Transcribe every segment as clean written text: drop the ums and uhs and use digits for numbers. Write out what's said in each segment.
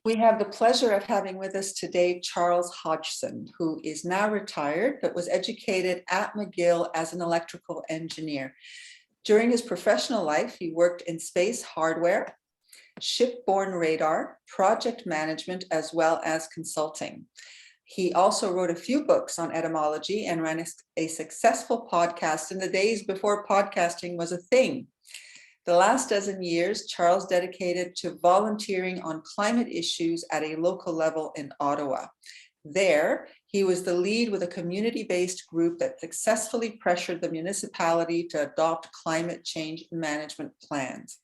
We have the pleasure of having with us today Charles Hodgson, who is now retired but was educated at McGill as an electrical engineer. During his professional life, he worked in space hardware, shipborne radar, project management, as well as consulting. He also wrote a few books on etymology and ran a successful podcast in the days before podcasting was a thing. The last dozen years, Charles dedicated to volunteering on climate issues at a local level in Ottawa. There, he was the lead with a community-based group that successfully pressured the municipality to adopt climate change management plans.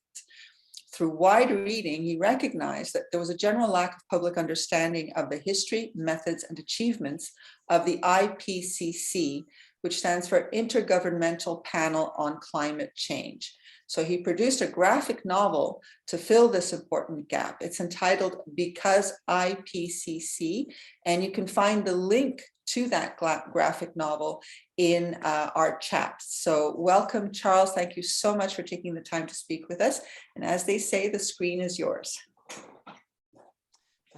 Through wide reading, he recognized that there was a general lack of public understanding of the history, methods, and achievements of the Ipcc, which stands for Intergovernmental Panel on Climate Change. So he produced a graphic novel to fill this important gap. It's entitled Because Ipcc, and you can find the link to that graphic novel in our chat. So welcome, Charles. Thank you so much for taking the time to speak with us. And as they say, the screen is yours.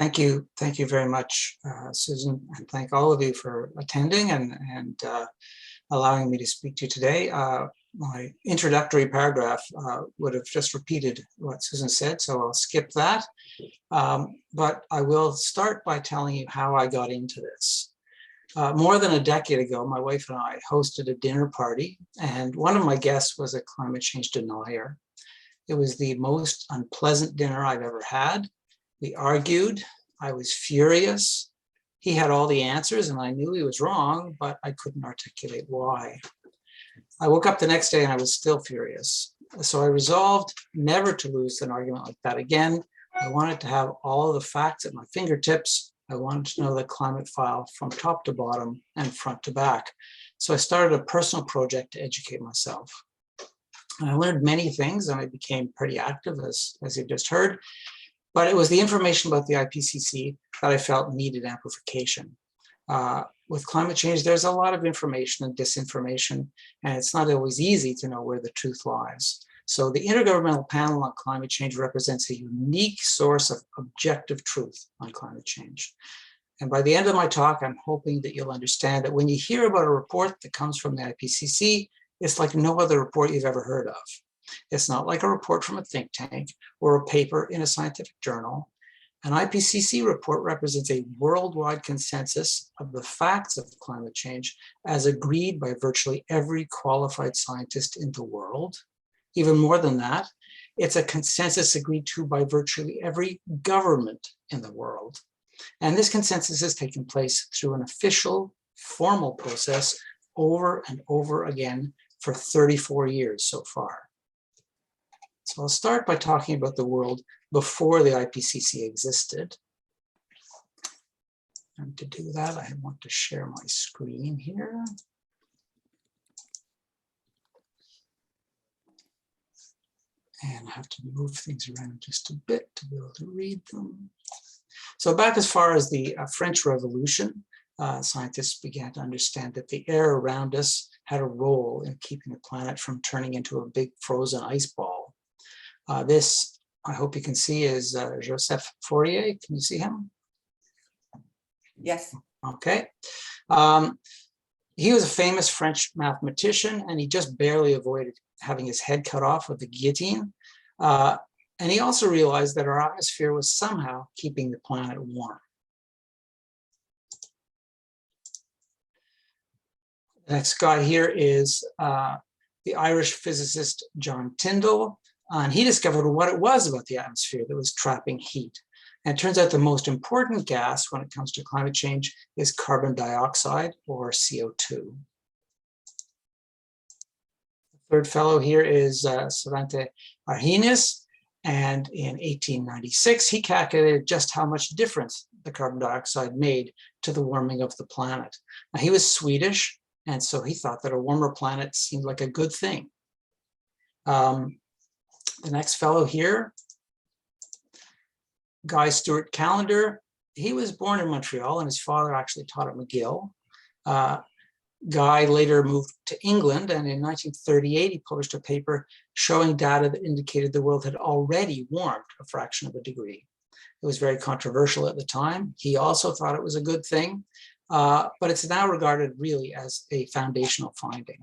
Thank you. Thank you very much, Susan, and thank all of you for attending and allowing me to speak to you today. My introductory paragraph would have just repeated what Susan said, so I'll skip that. But I will start by telling you how I got into this. More than a decade ago, my wife and I hosted a dinner party, and one of my guests was a climate change denier. It was the most unpleasant dinner I've ever had. We argued. I was furious. He had all the answers, and I knew he was wrong, but I couldn't articulate why. I woke up the next day and I was still furious. So I resolved never to lose an argument like that again. I wanted to have all of the facts at my fingertips. I wanted to know the climate file from top to bottom and front to back. So I started a personal project to educate myself. And I learned many things and I became pretty active, as you've just heard. But it was the information about the Ipcc that I felt needed amplification. With climate change, there's a lot of information and disinformation, and it's not always easy to know where the truth lies. So the Intergovernmental Panel on Climate Change represents a unique source of objective truth on climate change. And by the end of my talk, I'm hoping that you'll understand that when you hear about a report that comes from the Ipcc, it's like no other report you've ever heard of. It's not like a report from a think tank or a paper in a scientific journal. An Ipcc report represents a worldwide consensus of the facts of climate change as agreed by virtually every qualified scientist in the world. Even more than that, it's a consensus agreed to by virtually every government in the world. And this consensus has taken place through an official, formal process over and over again for 34 years so far. So I'll start by talking about the world before the Ipcc existed. And to do that, I want to share my screen here. And I have to move things around just a bit to be able to read them. So back as far as the French Revolution, scientists began to understand that the air around us had a role in keeping the planet from turning into a big frozen ice ball. This, I hope you can see, is Joseph Fourier. Can you see him? Yes. Okay. He was a famous French mathematician, and he just barely avoided having his head cut off with the guillotine. And he also realized that our atmosphere was somehow keeping the planet warm. The next guy here is the Irish physicist John Tindall, and he discovered what it was about the atmosphere that was trapping heat. And it turns out the most important gas when it comes to climate change is carbon dioxide, or CO2. The third fellow here is Svante Arrhenius, and in 1896, he calculated just how much difference the carbon dioxide made to the warming of the planet. Now, he was Swedish, and so he thought that a warmer planet seemed like a good thing. The next fellow here, Guy Stewart Callender, he was born in Montreal and his father actually taught at McGill. Guy later moved to England, and in 1938 he published a paper showing data that indicated the world had already warmed a fraction of a degree. It was very controversial at the time. He also thought it was a good thing, but it's now regarded really as a foundational finding.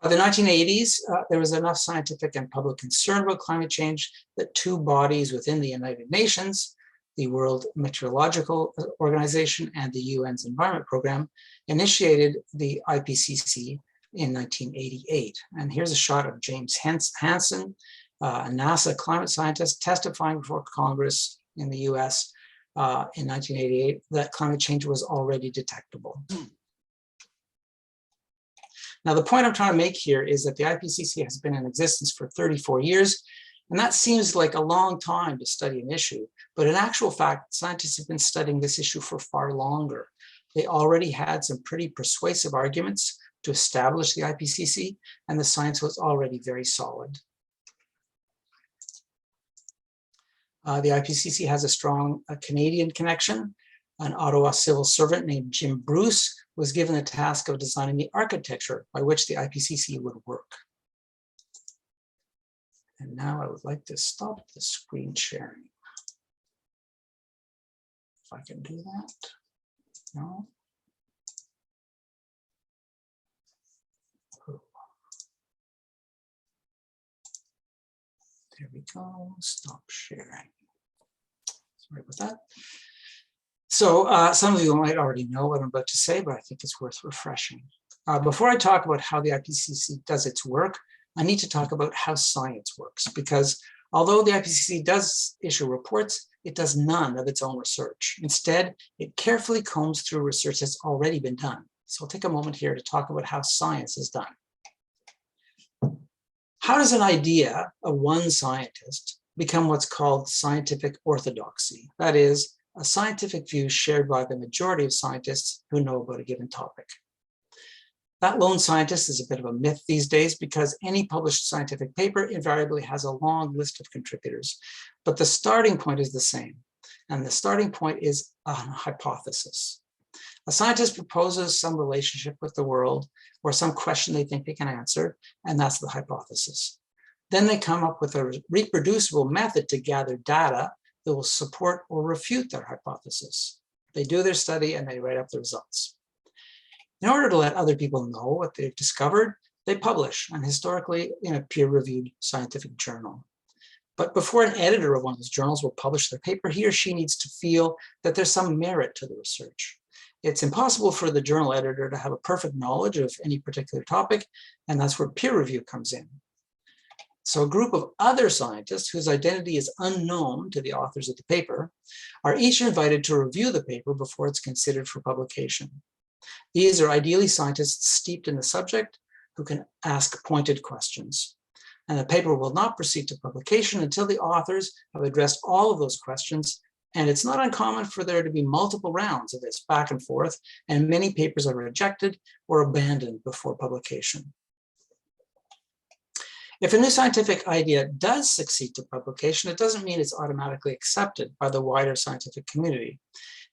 By the 1980s, there was enough scientific and public concern about climate change that two bodies within the United Nations, the World Meteorological Organization and the UN's Environment Program, initiated the Ipcc in 1988. And here's a shot of James Hansen, a NASA climate scientist, testifying before Congress in the US in 1988 that climate change was already detectable. Now, the point I'm trying to make here is that the Ipcc has been in existence for 34 years, and that seems like a long time to study an issue. But in actual fact, scientists have been studying this issue for far longer. They already had some pretty persuasive arguments to establish the Ipcc, and the science was already very solid. The Ipcc has a strong Canadian connection. An Ottawa civil servant named Jim Bruce was given the task of designing the architecture by which the Ipcc would work. And now I would like to stop the screen sharing. If I can do that. No. There we go. Stop sharing. Sorry about that. So some of you might already know what I'm about to say, but I think it's worth refreshing. Before I talk about how the Ipcc does its work, I need to talk about how science works, because although the Ipcc does issue reports, it does none of its own research. Instead, it carefully combs through research that's already been done. So I'll take a moment here to talk about how science is done. How does an idea of one scientist become what's called scientific orthodoxy? That is, a scientific view shared by the majority of scientists who know about a given topic. That lone scientist is a bit of a myth these days because any published scientific paper invariably has a long list of contributors, but the starting point is the same. And the starting point is a hypothesis. A scientist proposes some relationship with the world or some question they think they can answer, and that's the hypothesis. Then they come up with a reproducible method to gather data that will support or refute their hypothesis. They do their study and they write up the results. In order to let other people know what they've discovered, they publish, and historically in a peer-reviewed scientific journal. But before an editor of one of those journals will publish their paper, he or she needs to feel that there's some merit to the research. It's impossible for the journal editor to have a perfect knowledge of any particular topic, and that's where peer review comes in. So a group of other scientists whose identity is unknown to the authors of the paper are each invited to review the paper before it's considered for publication. These are ideally scientists steeped in the subject who can ask pointed questions. And the paper will not proceed to publication until the authors have addressed all of those questions. And it's not uncommon for there to be multiple rounds of this back and forth, and many papers are rejected or abandoned before publication. If a new scientific idea does succeed to publication, it doesn't mean it's automatically accepted by the wider scientific community.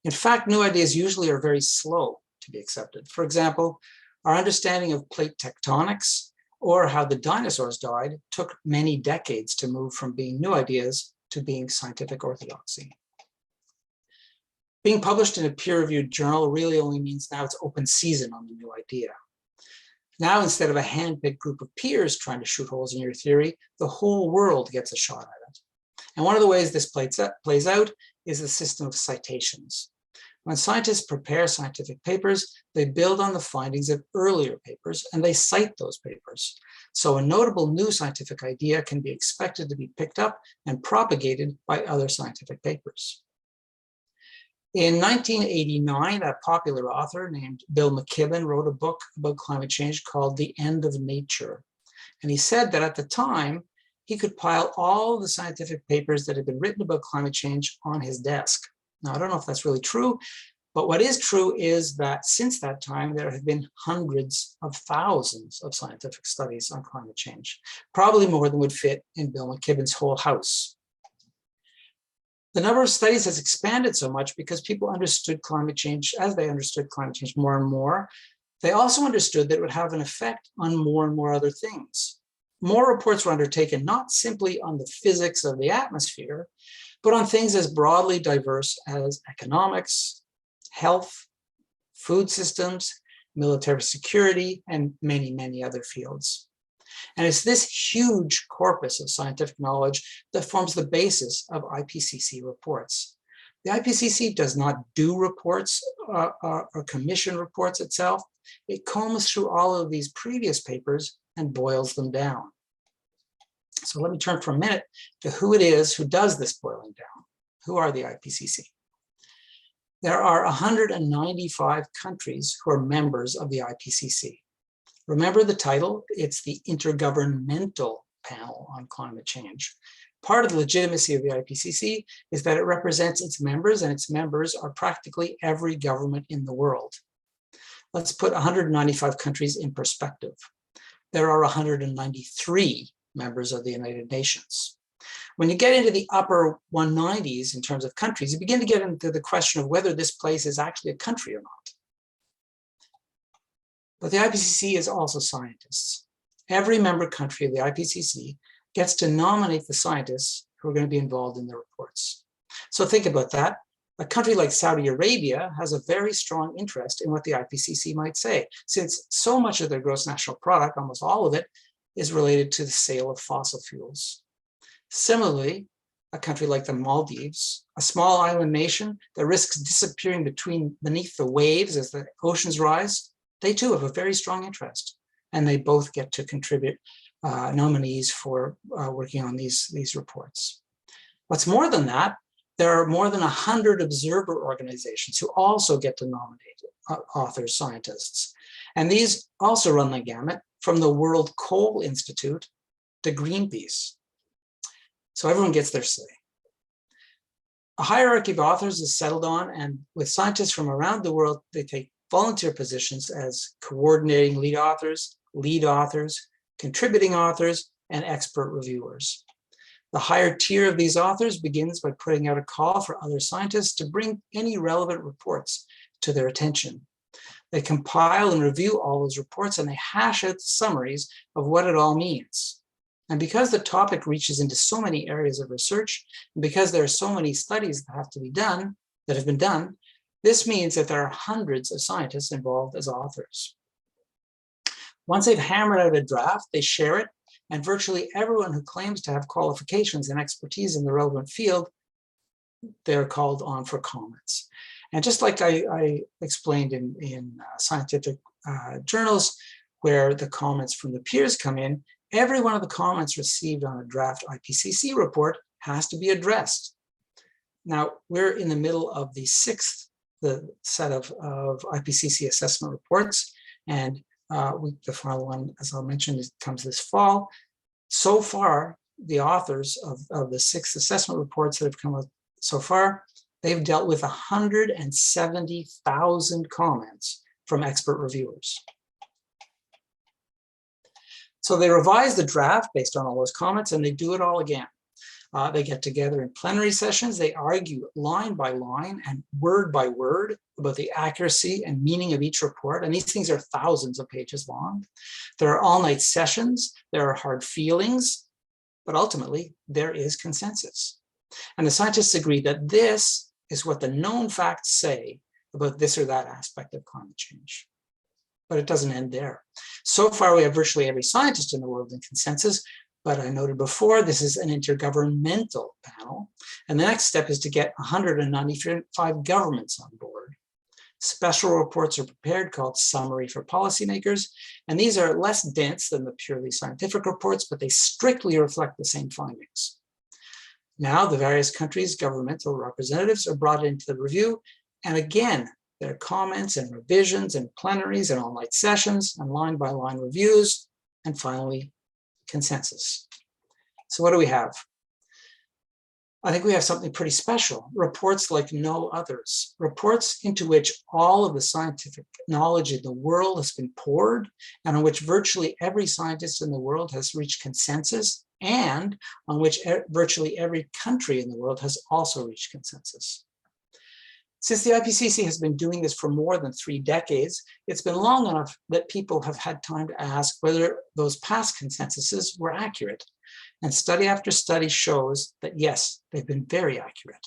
In fact, new ideas usually are very slow to be accepted. For example, our understanding of plate tectonics or how the dinosaurs died took many decades to move from being new ideas to being scientific orthodoxy. Being published in a peer-reviewed journal really only means now it's open season on the new idea. Now, instead of a hand-picked group of peers trying to shoot holes in your theory, the whole world gets a shot at it. And one of the ways this plays out is the system of citations. When scientists prepare scientific papers, they build on the findings of earlier papers and they cite those papers. So a notable new scientific idea can be expected to be picked up and propagated by other scientific papers. In 1989, a popular author named Bill McKibben wrote a book about climate change called The End of Nature. And he said that at the time, he could pile all the scientific papers that had been written about climate change on his desk. Now, I don't know if that's really true, but what is true is that since that time, there have been hundreds of thousands of scientific studies on climate change, probably more than would fit in Bill McKibben's whole house. The number of studies has expanded so much because people understood climate change as they understood climate change more and more. They also understood that it would have an effect on more and more other things. more reports were undertaken not simply on the physics of the atmosphere, but on things as broadly diverse as economics, health, food systems, military security, and many, many other fields. And it's this huge corpus of scientific knowledge that forms the basis of IPCC reports. The IPCC does not do reports or commission reports itself. It combs through all of these previous papers and boils them down. So let me turn for a minute to who it is who does this boiling down. Who are the IPCC? There are 195 countries who are members of the IPCC. Remember the title, it's the Intergovernmental Panel on Climate Change. Part of the legitimacy of the IPCC is that it represents its members, and its members are practically every government in the world. Let's put 195 countries in perspective. There are 193 members of the United Nations. When you get into the upper 190s in terms of countries, you begin to get into the question of whether this place is actually a country or not. But the IPCC is also scientists. Every member country of the IPCC gets to nominate the scientists who are going to be involved in the reports. So think about that. A country like Saudi Arabia has a very strong interest in what the IPCC might say, since so much of their gross national product, almost all of it, is related to the sale of fossil fuels. Similarly, a country like the Maldives, a small island nation that risks disappearing beneath the waves as the oceans rise, they too have a very strong interest, and they both get to contribute nominees for working on these reports. What's more than that, there are more than 100 observer organizations who also get to nominate authors, scientists. And these also run the gamut from the World Coal Institute to Greenpeace. So everyone gets their say. A hierarchy of authors is settled on, and with scientists from around the world, they take volunteer positions as coordinating lead authors, contributing authors, and expert reviewers. The higher tier of these authors begins by putting out a call for other scientists to bring any relevant reports to their attention. They compile and review all those reports, and they hash out the summaries of what it all means. And because the topic reaches into so many areas of research, and because there are so many studies that have been done, this means that there are hundreds of scientists involved as authors. Once they've hammered out a draft, they share it, and virtually everyone who claims to have qualifications and expertise in the relevant field, they're called on for comments. And just like I explained in scientific journals, where the comments from the peers come in, every one of the comments received on a draft IPCC report has to be addressed. Now, we're in the middle of the set of IPCC assessment reports, and the final one, as I'll mention, comes this fall. So far, the authors of the 6 assessment reports that have come out so far, they've dealt with 170,000 comments from expert reviewers. So they revise the draft based on all those comments, and they do it all again. They get together in plenary sessions. They argue line by line and word by word about the accuracy and meaning of each report. And these things are thousands of pages long. There are all-night sessions. There are hard feelings. But ultimately, there is consensus. And the scientists agree that this is what the known facts say about this or that aspect of climate change. But it doesn't end there. So far, we have virtually every scientist in the world in consensus. But I noted before, this is an intergovernmental panel. And the next step is to get 195 governments on board. Special reports are prepared called Summary for Policymakers. And these are less dense than the purely scientific reports, but they strictly reflect the same findings. Now, the various countries' governmental representatives are brought into the review. And again, there are comments and revisions and plenaries and all-night sessions and line-by-line reviews. And finally, consensus. So what do we have? I think we have something pretty special. Reports like no others. Reports into which all of the scientific knowledge in the world has been poured, and on which virtually every scientist in the world has reached consensus, and on which virtually every country in the world has also reached consensus. Since the IPCC has been doing this for more than 3 decades, it's been long enough that people have had time to ask whether those past consensuses were accurate. And study after study shows that yes, they've been very accurate.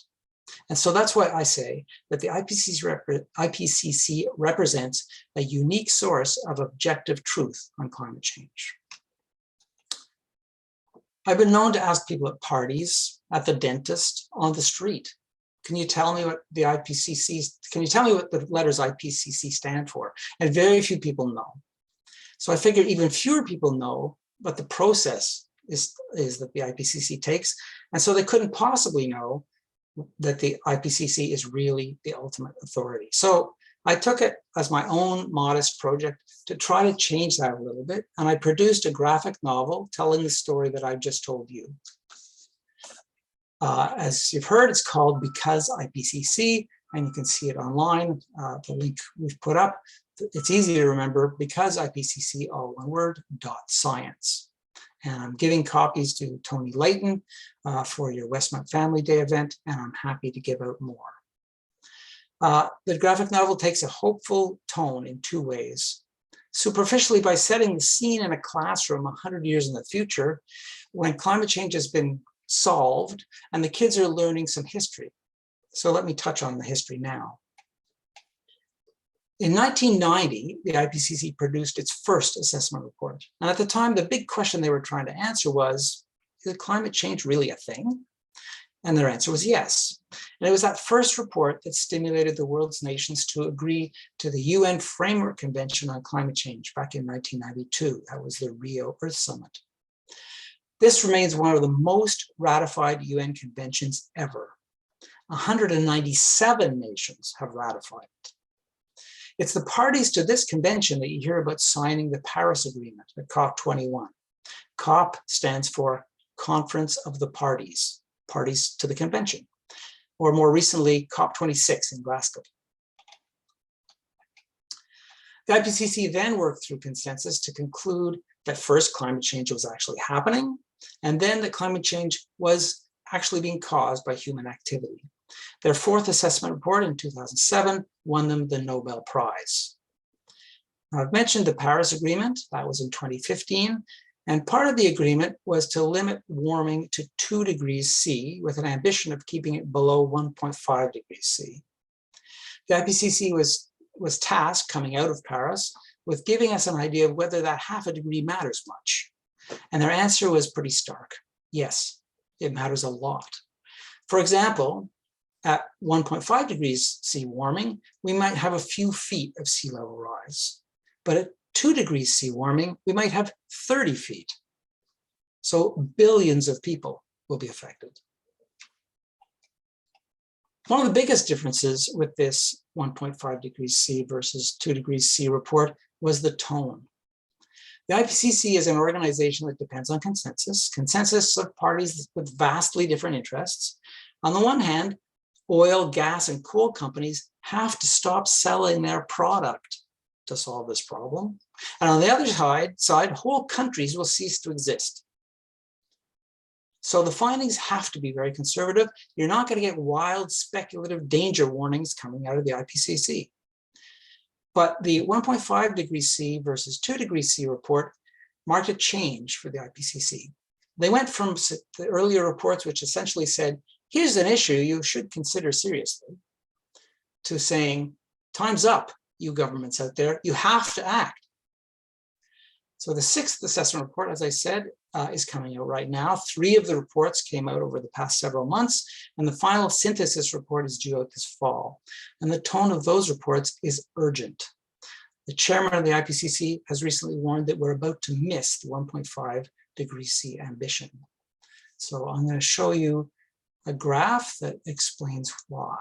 And so that's why I say that the IPCC represents a unique source of objective truth on climate change. I've been known to ask people at parties, at the dentist, on the street, can you tell me what the letters IPCC stand for? And very few people know. So I figured even fewer people know what the process is that the IPCC takes. And so they couldn't possibly know that the IPCC is really the ultimate authority. So I took it as my own modest project to try to change that a little bit. And I produced a graphic novel telling the story that I've just told you. As you've heard, it's called Because IPCC, and you can see it online. The link we've put up. It's easy to remember, Because IPCC, all one word, .science. And I'm giving copies to Tony Layton for your Westmount Family Day event, and I'm happy to give out more. The graphic novel takes a hopeful tone in 2 ways. Superficially, by setting the scene in a classroom 100 years in the future, when climate change has been solved and the kids are learning some history. So let me touch on the history now. In 1990, the IPCC produced its first assessment report. And at the time, the big question they were trying to answer was, is climate change really a thing? And their answer was yes. And it was that first report that stimulated the world's nations to agree to the UN Framework Convention on Climate Change back in 1992. That was the Rio Earth Summit. This remains one of the most ratified UN conventions ever. 197 nations have ratified it. It's the parties to this convention that you hear about signing the Paris Agreement at COP21. COP stands for Conference of the Parties, parties to the convention, or more recently, COP26 in Glasgow. The IPCC then worked through consensus to conclude that first, climate change was actually happening, and then that climate change was actually being caused by human activity. Their 4th assessment report in 2007 won them the Nobel Prize. Now, I've mentioned the Paris Agreement, that was in 2015, and part of the agreement was to limit warming to 2 degrees C with an ambition of keeping it below 1.5 degrees C. The IPCC was tasked, coming out of Paris, with giving us an idea of whether that ½ degree matters much. And their answer was pretty stark. Yes, it matters a lot. For example, at 1.5 degrees C warming, we might have a few feet of sea level rise. But at 2 degrees C warming, we might have 30 feet. So billions of people will be affected. One of the biggest differences with this 1.5 degrees C versus 2 degrees C report was the tone. The IPCC is an organization that depends on consensus of parties with vastly different interests. On the one hand, oil, gas, and coal companies have to stop selling their product to solve this problem. And on the other side, whole countries will cease to exist. So the findings have to be very conservative. You're not going to get wild speculative danger warnings coming out of the IPCC. But the 1.5 degrees C versus 2 degrees C report marked a change for the IPCC. They went from the earlier reports, which essentially said, here's an issue you should consider seriously, to saying, time's up, you governments out there, you have to act. So the 6th assessment report, as I said, is coming out right now. 3 of the reports came out over the past several months, and the final synthesis report is due out this fall. And the tone of those reports is urgent. The chairman of the IPCC has recently warned that we're about to miss the 1.5 degrees C ambition. So I'm going to show you a graph that explains why.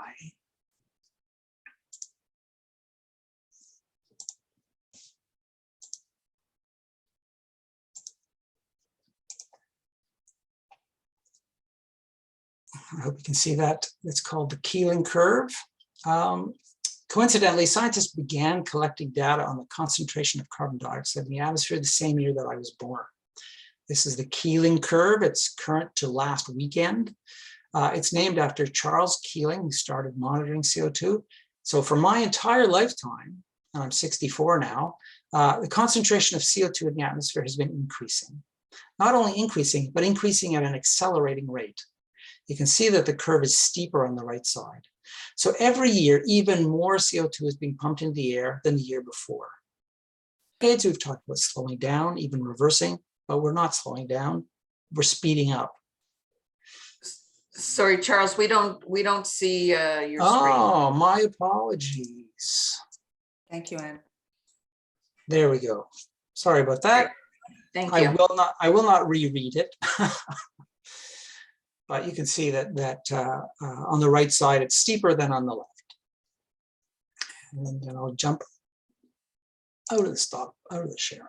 I hope you can see that. It's called the Keeling Curve. Coincidentally, scientists began collecting data on the concentration of carbon dioxide in the atmosphere the same year that I was born. This is the Keeling Curve. It's current to last weekend. It's named after Charles Keeling, who started monitoring CO2. So for my entire lifetime, and I'm 64 now, the concentration of CO2 in the atmosphere has been increasing. Not only increasing, but increasing at an accelerating rate. You can see that the curve is steeper on the right side. So every year, even more CO2 is being pumped into the air than the year before. Decades we've talked about slowing down, even reversing, but we're not slowing down. We're speeding up. Sorry, Charles, we don't see your screen. Oh, my apologies. Thank you, Anne. There we go. Sorry about that. Thank I you. will not reread it. But you can see that on the right side, it's steeper than on the left. And then I'll jump out of the sharing.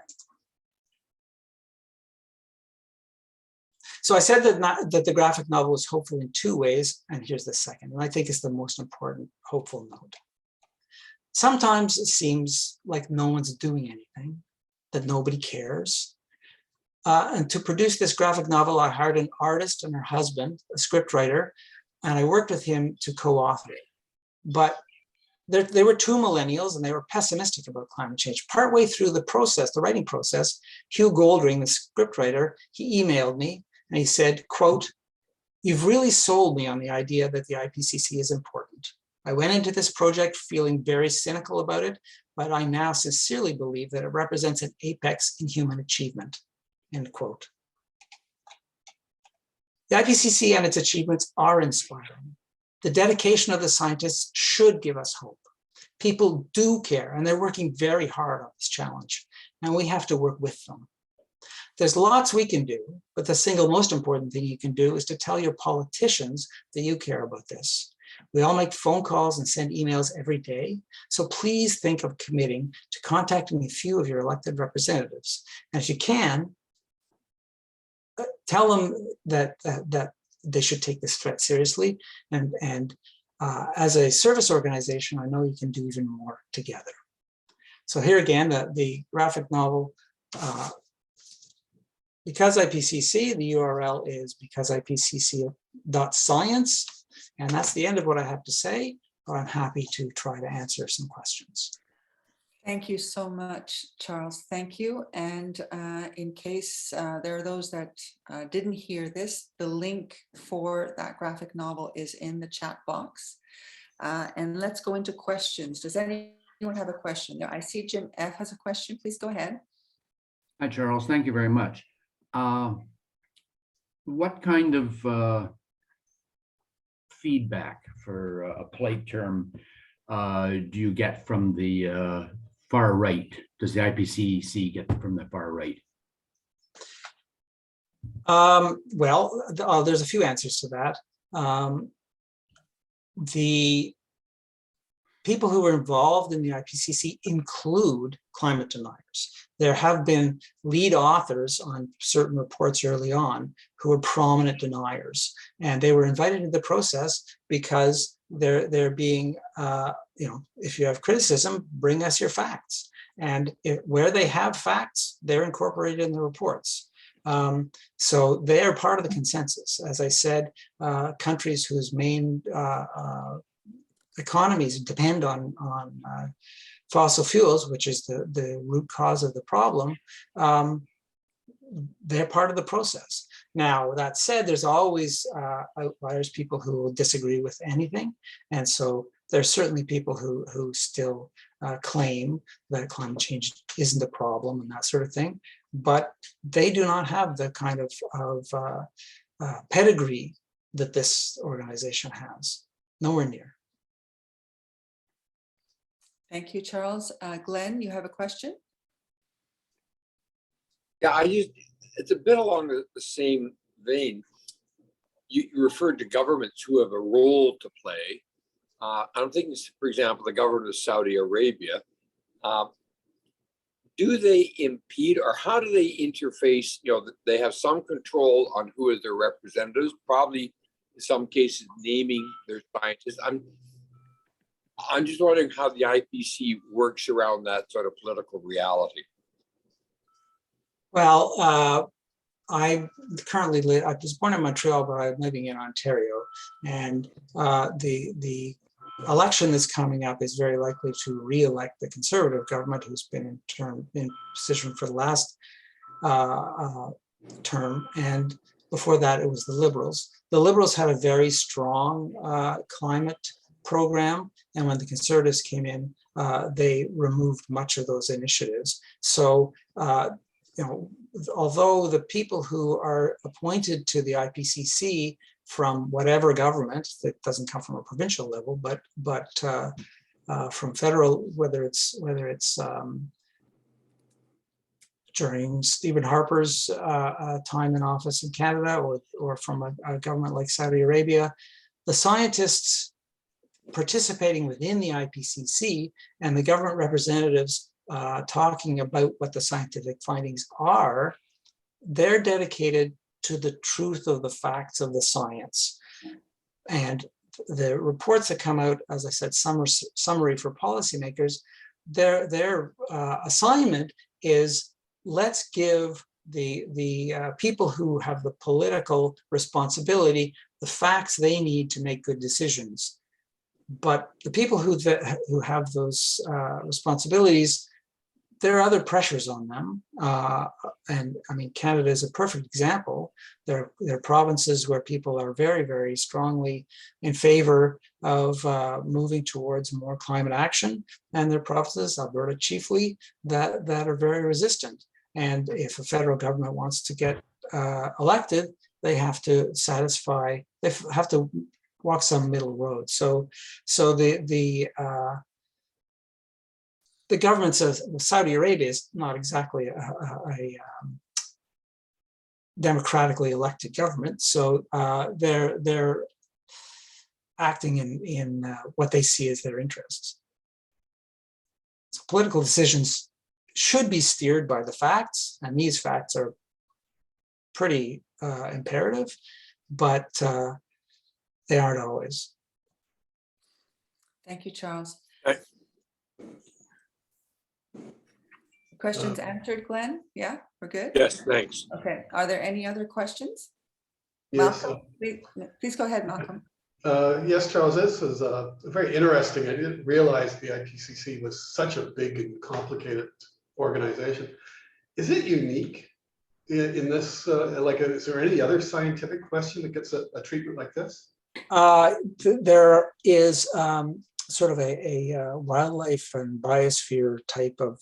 So I said that the graphic novel is hopeful in two ways, and here's the second, and I think it's the most important hopeful note. Sometimes it seems like no one's doing anything, that nobody cares. And to produce this graphic novel, I hired an artist and her husband, a scriptwriter, and I worked with him to co-author it. But they were two millennials and they were pessimistic about climate change. Partway through the process, the writing process, Hugh Goldring, the scriptwriter, he emailed me and he said, quote, "You've really sold me on the idea that the IPCC is important. I went into this project feeling very cynical about it, but I now sincerely believe that it represents an apex in human achievement." End quote. The IPCC and its achievements are inspiring. The dedication of the scientists should give us hope. People do care, and they're working very hard on this challenge, and we have to work with them. There's lots we can do, but the single most important thing you can do is to tell your politicians that you care about this. We all make phone calls and send emails every day, so please think of committing to contacting a few of your elected representatives. And if you can, tell them that they should take this threat seriously. And as a service organization, I know you can do even more together. So here again, the graphic novel, Because IPCC, the URL is becauseipcc.science. And that's the end of what I have to say, but I'm happy to try to answer some questions. Thank you so much, Charles. Thank you. And in case there are those that didn't hear this, the link for that graphic novel is in the chat box. And let's go into questions. Does anyone have a question? I see Jim F. has a question. Please go ahead. Hi, Charles. Thank you very much. What kind of feedback, for a polite term, do you get from the far right? Does the IPCC get from the far right? Well, there's a few answers to that. The people who are involved in the IPCC include climate deniers. There have been lead authors on certain reports early on who were prominent deniers, and they were invited into the process because they're being, if you have criticism, bring us your facts. And where they have facts, they're incorporated in the reports. So they are part of the consensus. As I said, countries whose main economies depend on fossil fuels, which is the root cause of the problem, they're part of the process. Now, that said, there's always outliers, people who will disagree with anything. And so there's certainly people who still claim that climate change isn't a problem and that sort of thing. But they do not have the kind of pedigree that this organization has. Nowhere near. Thank you, Charles. Glenn, you have a question? Yeah, it's a bit along the same vein. You referred to governments who have a role to play. I'm thinking, for example, the government of Saudi Arabia. Do they impede, or how do they interface? They have some control on who is their representatives, probably in some cases naming their scientists. I'm just wondering how the IPCC works around that sort of political reality. Well, I currently live, I was born in Montreal, but I'm living in Ontario. And the election that's coming up is very likely to re-elect the Conservative government, who's been in position for the last term. And before that, it was the Liberals. The Liberals had a very strong climate program. And when the Conservatives came in, they removed much of those initiatives. So, although the people who are appointed to the IPCC from whatever government, that doesn't come from a provincial level, but from federal, whether it's during Stephen Harper's time in office in Canada, or from a government like Saudi Arabia, the scientists participating within the IPCC and the government representatives talking about what the scientific findings are, they're dedicated to the truth of the facts of the science. And the reports that come out, as I said, summary for policymakers, their assignment is, let's give the people who have the political responsibility the facts they need to make good decisions. But the people who have those responsibilities, there are other pressures on them. And I mean, Canada is a perfect example. There are provinces where people are very, very strongly in favor of moving towards more climate action. And there are provinces, Alberta chiefly, that are very resistant. And if a federal government wants to get elected, they have to walk some middle road. So the government says Saudi Arabia is not exactly a democratically elected government. So they're acting in what they see as their interests. So political decisions should be steered by the facts, and these facts are pretty imperative, but they aren't always. Thank you, Charles. Okay. Questions answered, Glenn? Yeah, we're good? Yes, thanks. Okay, are there any other questions? Yes, Malcolm, please go ahead, Malcolm. yes, Charles, this is very interesting. I didn't realize the IPCC was such a big and complicated organization. Is it unique in this, is there any other scientific question that gets a treatment like this? There is sort of a wildlife and biosphere type of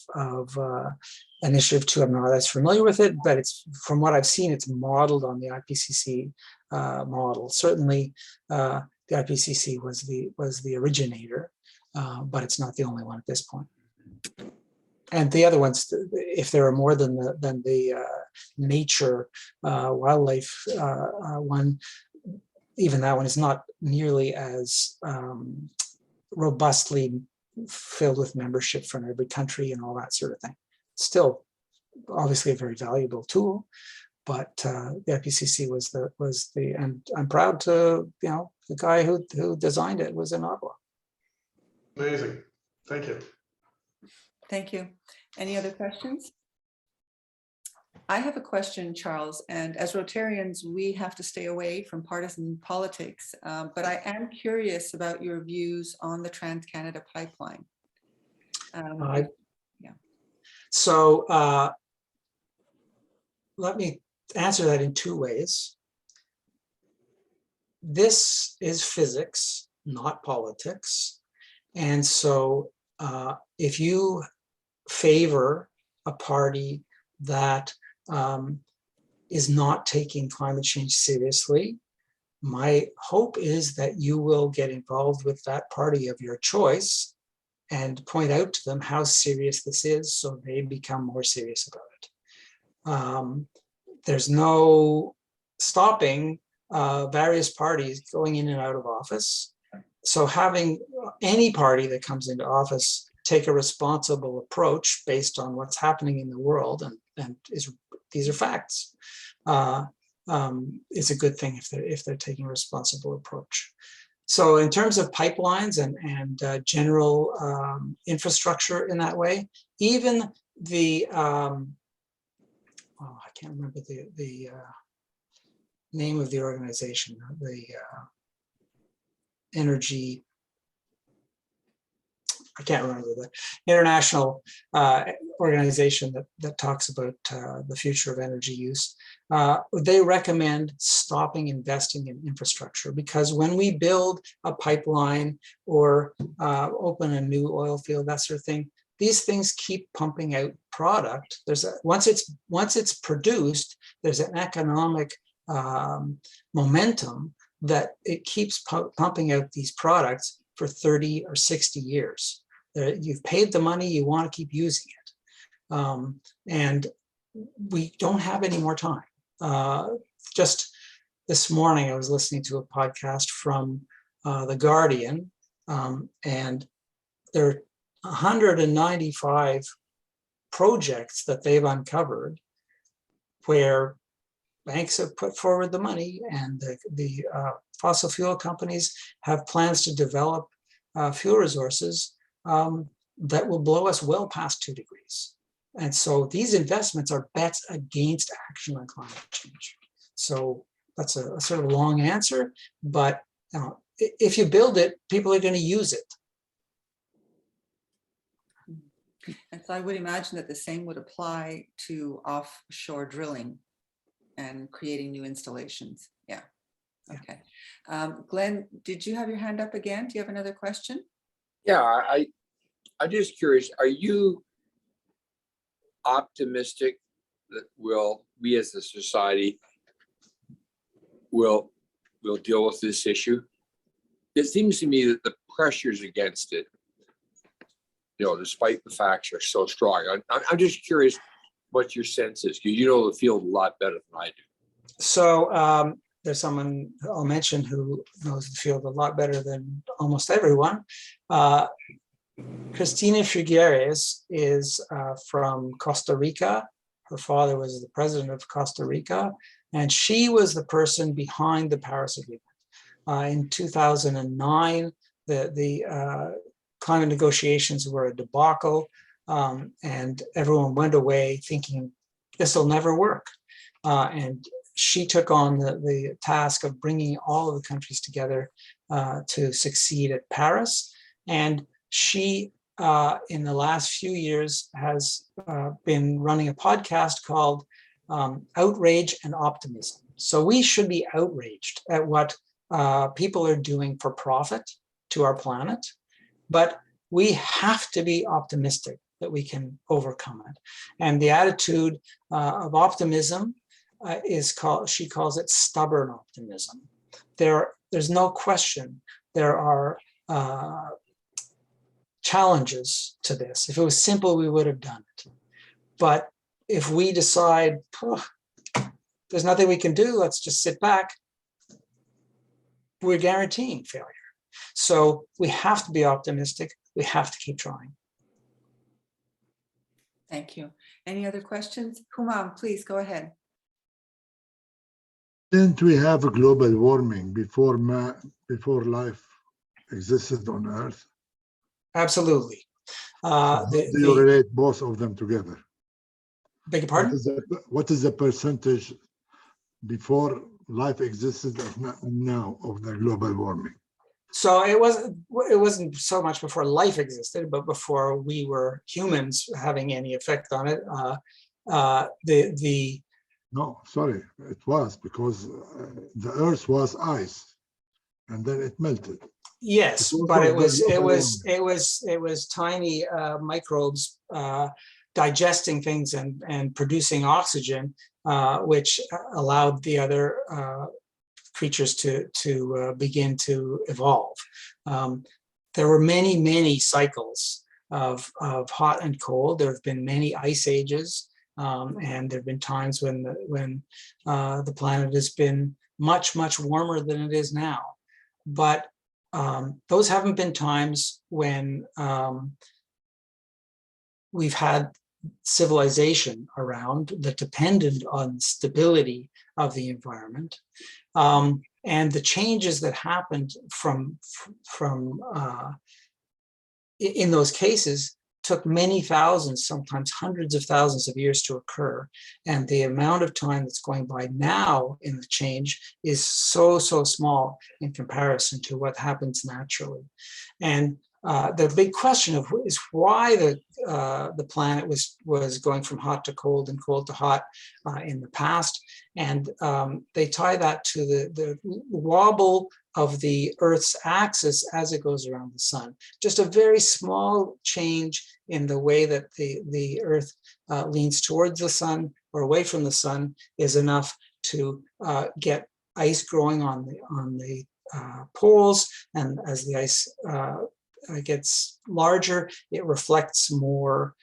initiative too. I'm not as familiar with it, but it's, from what I've seen, it's modeled on the IPCC model. Certainly, the IPCC was the originator, but it's not the only one at this point. And the other ones, if there are more than the nature wildlife one, even that one is not nearly as robustly filled with membership from every country and all that sort of thing. Still, obviously a very valuable tool, but the IPCC was the, and I'm proud to, the guy who designed it was in Ottawa. Amazing. Thank you. Thank you. Any other questions? I have a question, Charles, and as Rotarians, we have to stay away from partisan politics, but I am curious about your views on the Transcanada pipeline. So let me answer that in two ways. This is physics, not politics. And so if you favor a party that is not taking climate change seriously, my hope is that you will get involved with that party of your choice and point out to them how serious this is, so they become more serious about it. There's no stopping various parties going in and out of office. So having any party that comes into office take a responsible approach based on what's happening in the world, and these are facts, is a good thing if they're taking a responsible approach. So in terms of pipelines and general infrastructure in that way, even the, I can't remember the name of the organization, the energy, I can't remember, the international organization that talks about the future of energy use. They recommend stopping investing in infrastructure, because when we build a pipeline or open a new oil field, that sort of thing, these things keep pumping out product. Once it's produced, there's an economic momentum that it keeps pumping out these products for 30 or 60 years. You've paid the money, you want to keep using it. And we don't have any more time. Just this morning, I was listening to a podcast from The Guardian, and there are 195 projects that they've uncovered where banks have put forward the money, and the fossil fuel companies have plans to develop fuel resources that will blow us well past 2 degrees. And so these investments are bets against action on climate change. So that's a sort of long answer, but if you build it, people are going to use it. And so I would imagine that the same would apply to offshore drilling and creating new installations. Yeah. Okay. Glenn, did you have your hand up again? Do you have another question? Yeah, I'm just curious, are you optimistic that we as a society will deal with this issue? It seems to me that the pressures against it, despite the facts, are so strong. I'm just curious what your sense is, because you know the field a lot better than I do. So there's someone I'll mention who knows the field a lot better than almost everyone. Cristina Figueres is from Costa Rica. Her father was the president of Costa Rica, and she was the person behind the Paris Agreement. In 2009, the climate negotiations were a debacle, and everyone went away thinking this will never work. And she took on the task of bringing all of the countries together to succeed at Paris. And she, in the last few years, has been running a podcast called Outrage and Optimism. So we should be outraged at what people are doing for profit to our planet, but we have to be optimistic that we can overcome it. And the attitude of optimism she calls it stubborn optimism. There's no question there are challenges to this. If it was simple, we would have done it. But if we decide, there's nothing we can do, let's just sit back, we're guaranteeing failure. So we have to be optimistic. We have to keep trying. Thank you. Any other questions? Humam, please go ahead. Didn't we have a global warming before life existed on Earth? Absolutely. Do you relate both of them together? Beg your pardon? What is the percentage before life existed now of the global warming? So it wasn't so much before life existed, but before we were humans having any effect on it. No, sorry, it was because the Earth was ice, and then it melted. Yes, but it was tiny microbes digesting things and producing oxygen, which allowed the other creatures to begin to evolve. There were many cycles of hot and cold. There have been many ice ages, and there have been times when the planet has been much warmer than it is now. But those haven't been times when we've had civilization around that depended on stability of the environment. And the changes that happened from in those cases took many thousands, sometimes hundreds of thousands of years to occur. And the amount of time that's going by now in the change is so small in comparison to what happens naturally. And the big question is why the planet was going from hot to cold and cold to hot in the past. And they tie that to the wobble of the Earth's axis as it goes around the sun. Just a very small change in the way that the Earth leans towards the sun or away from the sun is enough to get ice growing on the poles. And as the ice gets larger, it reflects more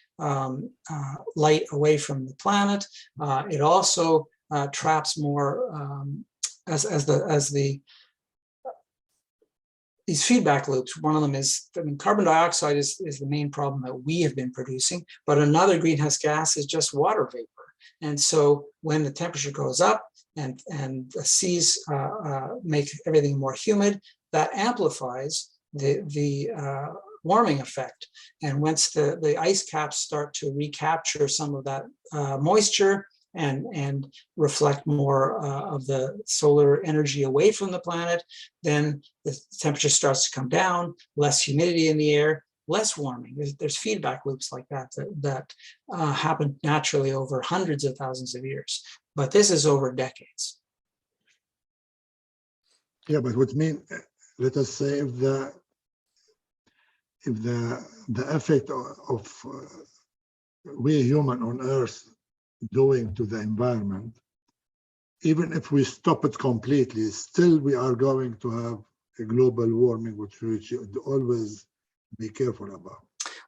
light away from the planet. It also traps more these feedback loops. One of them is, I mean, carbon dioxide is the main problem that we have been producing, but another greenhouse gas is just water vapor. And so when the temperature goes up and the seas make everything more humid, that amplifies the warming effect. And once the ice caps start to recapture some of that moisture and reflect more of the solar energy away from the planet, then the temperature starts to come down, less humidity in the air, less warming. There's feedback loops like that happen naturally over hundreds of thousands of years. But this is over decades. Yeah, but what mean, let us say if the effect of we human on Earth doing to the environment, even if we stop it completely, still we are going to have a global warming, which we should always be careful about.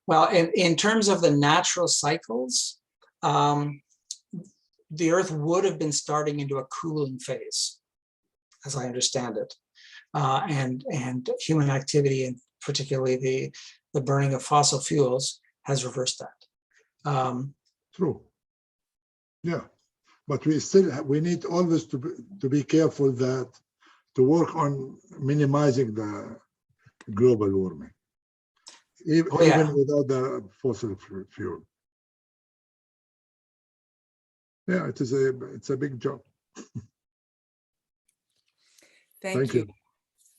Well, in terms of the natural cycles, the Earth would have been starting into a cooling phase, as I understand it. And human activity, and particularly the burning of fossil fuels, has reversed that. True. Yeah, but we need always to be careful that to work on minimizing the global warming, even without the fossil fuel. Yeah, it's a big job. Thank you.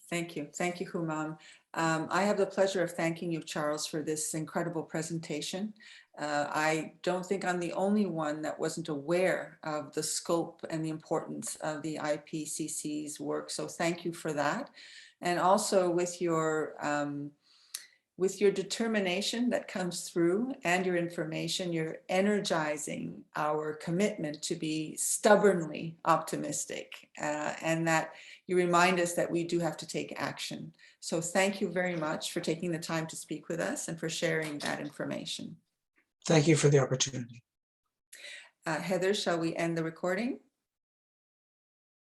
Thank you. Thank you, Humam. I have the pleasure of thanking you, Charles, for this incredible presentation. I don't think I'm the only one that wasn't aware of the scope and the importance of the IPCC's work. So thank you for that. And also with your determination that comes through and your information, you're energizing our commitment to be stubbornly optimistic, and that you remind us that we do have to take action. So thank you very much for taking the time to speak with us and for sharing that information. Thank you for the opportunity. Heather, shall we end the recording?